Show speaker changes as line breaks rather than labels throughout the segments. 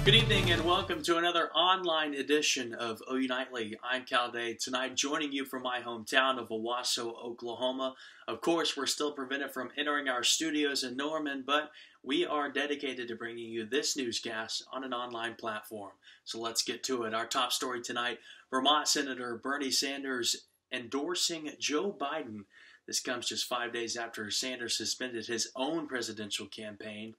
Good evening and welcome to another online edition of OU Nightly. I'm Cal Day, tonight joining you from my hometown of Owasso, Oklahoma. Of course, we're still prevented from entering our studios in Norman, but we are dedicated to bringing you this newscast on an online platform. So let's get to it. Our top story tonight, Vermont Senator Bernie Sanders endorsing Joe Biden. This comes just 5 days after Sanders suspended his own presidential campaign.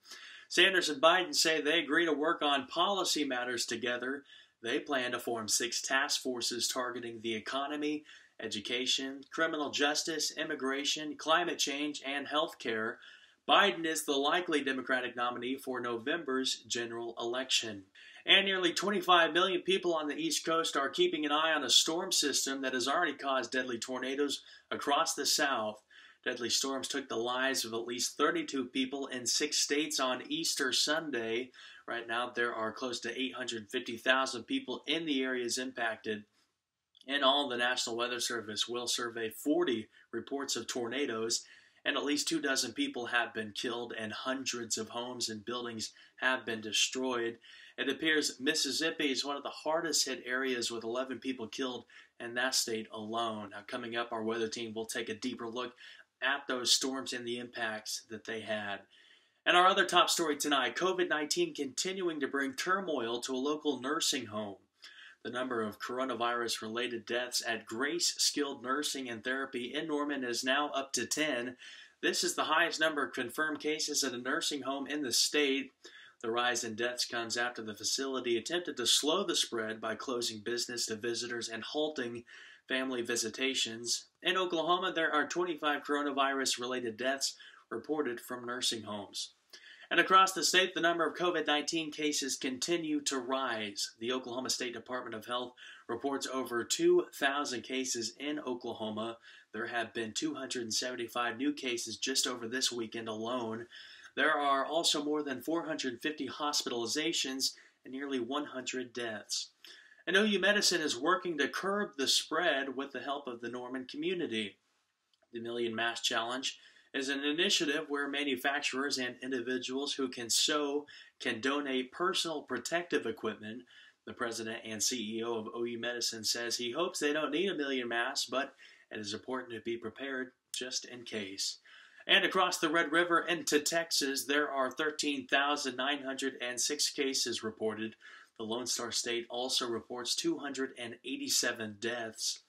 Sanders and Biden say they agree to work on policy matters together. They plan to form 6 task forces targeting the economy, education, criminal justice, immigration, climate change, and health care. Biden is the likely Democratic nominee for November's general election. And nearly 25 million people on the East Coast are keeping an eye on a storm system that has already caused deadly tornadoes across the South. Deadly storms took the lives of at least 32 people in 6 states on Easter Sunday. Right now, there are close to 850,000 people in the areas impacted. In all, the National Weather Service will survey 40 reports of tornadoes, and at least 24 people have been killed and hundreds of homes and buildings have been destroyed. It appears Mississippi is one of the hardest hit areas with 11 people killed in that state alone. Now, coming up, our weather team will take a deeper look at those storms and the impacts that they had. And our other top story tonight, COVID-19 continuing to bring turmoil to a local nursing home. The number of coronavirus-related deaths at Grace Skilled Nursing and Therapy in Norman is now up to 10. This is the highest number of confirmed cases at a nursing home in the state. The rise in deaths comes after the facility attempted to slow the spread by closing business to visitors and halting family visitations. In Oklahoma, there are 25 coronavirus-related deaths reported from nursing homes. And across the state, the number of COVID-19 cases continue to rise. The Oklahoma State Department of Health reports over 2,000 cases in Oklahoma. There have been 275 new cases just over this weekend alone. There are also more than 450 hospitalizations and nearly 100 deaths. And OU Medicine is working to curb the spread with the help of the Norman community. The Million Mask Challenge is an initiative where manufacturers and individuals who can sew can donate personal protective equipment. The president and CEO of OU Medicine says he hopes they don't need a million masks, but it is important to be prepared just in case. And across the Red River into Texas, there are 13,906 cases reported. The Lone Star State also reports 287 deaths.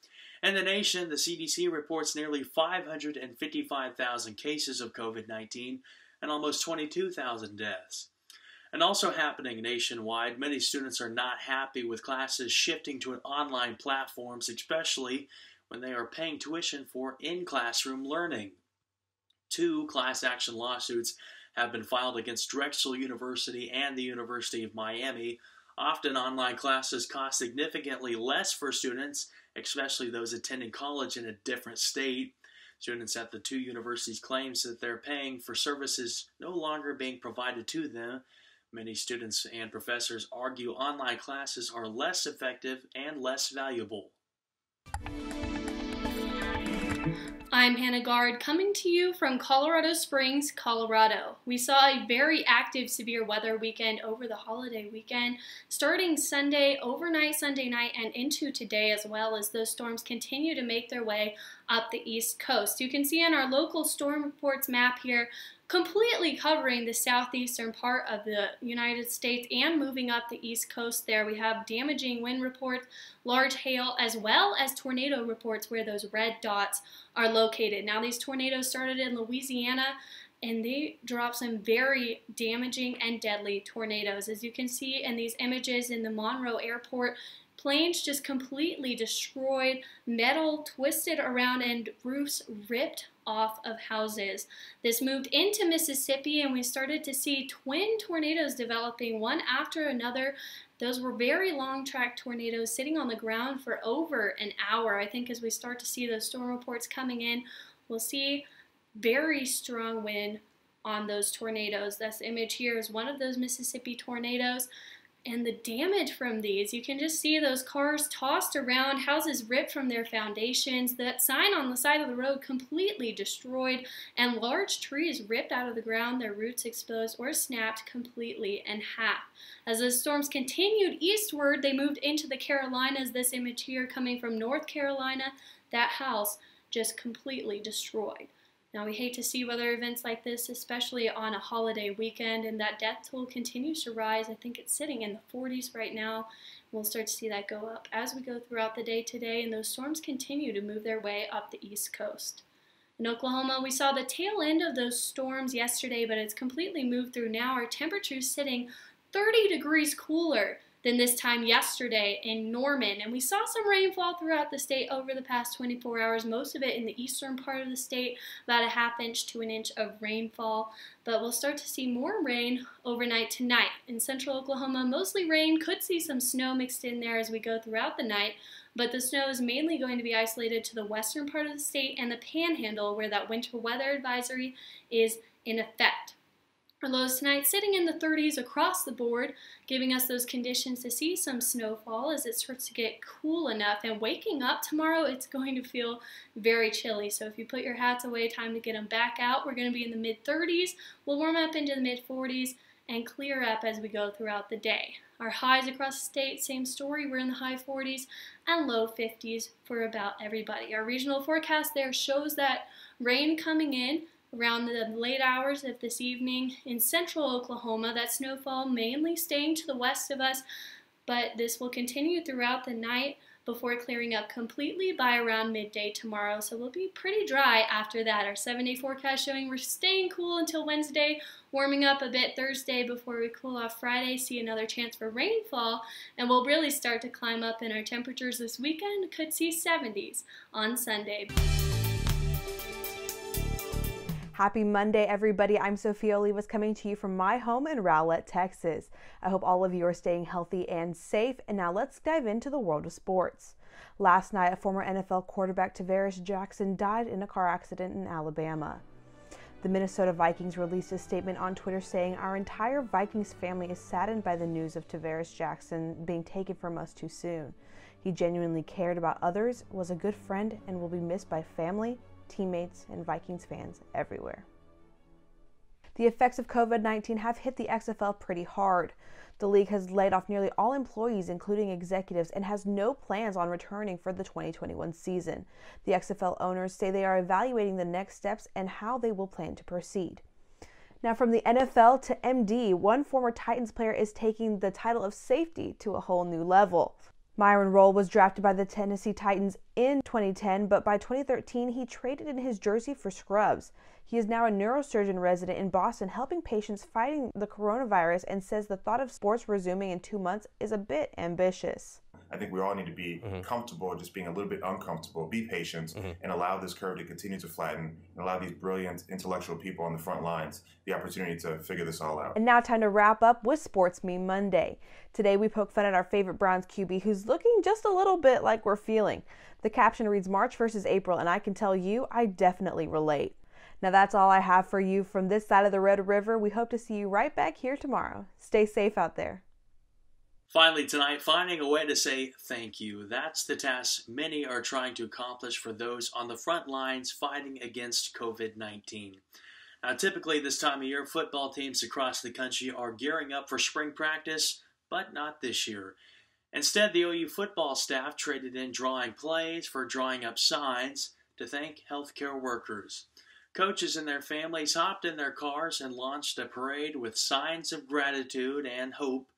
In the nation, the CDC reports nearly 555,000 cases of COVID-19 and almost 22,000 deaths. And also happening nationwide, many students are not happy with classes shifting to online platforms, especially when they are paying tuition for in-classroom learning. 2 class action lawsuits have been filed against Drexel University and the University of Miami. Often online classes cost significantly less for students, especially those attending college in a different state. Students at the 2 universities claim that they're paying for services no longer being provided to them. Many students and professors argue online classes are less effective and less valuable.
I'm Hannah Gard, coming to you from Colorado Springs, Colorado. We saw a very active severe weather weekend over the holiday weekend, starting Sunday, overnight Sunday night, and into today, as well as those storms continue to make their way up the East Coast. You can see on our local storm reports map here, completely covering the southeastern part of the United States and moving up the East Coast there. We have damaging wind reports, large hail, as well as tornado reports where those red dots are located. Now, these tornadoes started in Louisiana, and they dropped some very damaging and deadly tornadoes. As you can see in these images in the Monroe Airport, planes just completely destroyed, metal twisted around, and roofs ripped off of houses. This moved into Mississippi, and we started to see twin tornadoes developing one after another. Those were very long track tornadoes sitting on the ground for over an hour. I think as we start to see those storm reports coming in, we'll see very strong wind on those tornadoes. This image here is one of those Mississippi tornadoes. And the damage from these, you can just see those cars tossed around, houses ripped from their foundations, that sign on the side of the road completely destroyed, and large trees ripped out of the ground, their roots exposed or snapped completely in half. As the storms continued eastward, they moved into the Carolinas. This image here coming from North Carolina, that house just completely destroyed. Now, we hate to see weather events like this, especially on a holiday weekend, and that death toll continues to rise. I think it's sitting in the 40s right now. We'll start to see that go up as we go throughout the day today, and those storms continue to move their way up the East Coast. In Oklahoma, we saw the tail end of those storms yesterday, but it's completely moved through now. Our temperature's sitting 30 degrees cooler than this time yesterday in Norman. And we saw some rainfall throughout the state over the past 24 hours, most of it in the eastern part of the state, about a ½ inch to 1 inch of rainfall. But we'll start to see more rain overnight tonight. In central Oklahoma, mostly rain, could see some snow mixed in there as we go throughout the night. But the snow is mainly going to be isolated to the western part of the state and the Panhandle, where that winter weather advisory is in effect. Our lows tonight sitting in the 30s across the board, giving us those conditions to see some snowfall as it starts to get cool enough. And waking up tomorrow, it's going to feel very chilly. So if you put your hats away, time to get them back out. We're going to be in the mid-30s. We'll warm up into the mid-40s and clear up as we go throughout the day. Our highs across the state, same story. We're in the high 40s and low 50s for about everybody. Our regional forecast there shows that rain coming in around the late hours of this evening in central Oklahoma. That snowfall mainly staying to the west of us, but this will continue throughout the night before clearing up completely by around midday tomorrow. So we'll be pretty dry after that. Our 7-day forecast showing we're staying cool until Wednesday, warming up a bit Thursday before we cool off Friday, see another chance for rainfall, and we'll really start to climb up in our temperatures this weekend. Could see 70s on Sunday.
Happy Monday, everybody. I'm Sofia Olivas coming to you from my home in Rowlett, Texas. I hope all of you are staying healthy and safe. And now let's dive into the world of sports. Last night, a former NFL quarterback, Tarvaris Jackson, died in a car accident in Alabama. The Minnesota Vikings released a statement on Twitter saying, "Our entire Vikings family is saddened by the news of Tarvaris Jackson being taken from us too soon. He genuinely cared about others, was a good friend, and will be missed by family, teammates, and Vikings fans everywhere." The effects of COVID-19 have hit the XFL pretty hard. The league has laid off nearly all employees, including executives, and has no plans on returning for the 2021 season. The XFL owners say they are evaluating the next steps and how they will plan to proceed. Now, from the NFL to MD, one former Titans player is taking the title of safety to a whole new level. Myron Rolle was drafted by the Tennessee Titans in 2010, but by 2013 he traded in his jersey for scrubs. He is now a neurosurgeon resident in Boston, helping patients fighting the coronavirus, and says the thought of sports resuming in 2 months is a bit ambitious.
I think we all need to be comfortable just being a little bit uncomfortable, be patient, and allow this curve to continue to flatten, and allow these brilliant intellectual people on the front lines the opportunity to figure this all out.
And now time to wrap up with Sports Meme Monday. Today we poke fun at our favorite Browns QB who's looking just a little bit like we're feeling. The caption reads March versus April, and I can tell you I definitely relate. Now that's all I have for you from this side of the Red River. We hope to see you right back here tomorrow. Stay safe out there.
Finally tonight, finding a way to say thank you. That's the task many are trying to accomplish for those on the front lines fighting against COVID-19. Now, typically this time of year, football teams across the country are gearing up for spring practice, but not this year. Instead, the OU football staff traded in drawing plays for drawing up signs to thank healthcare workers. Coaches and their families hopped in their cars and launched a parade with signs of gratitude and hope,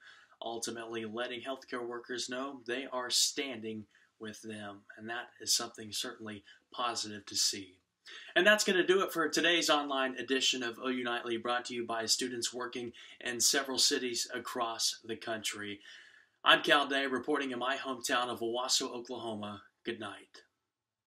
ultimately letting healthcare workers know they are standing with them. And that is something certainly positive to see. And that's going to do it for today's online edition of OU Nightly, brought to you by students working in several cities across the country. I'm Cal Day, reporting in my hometown of Owasso, Oklahoma. Good night.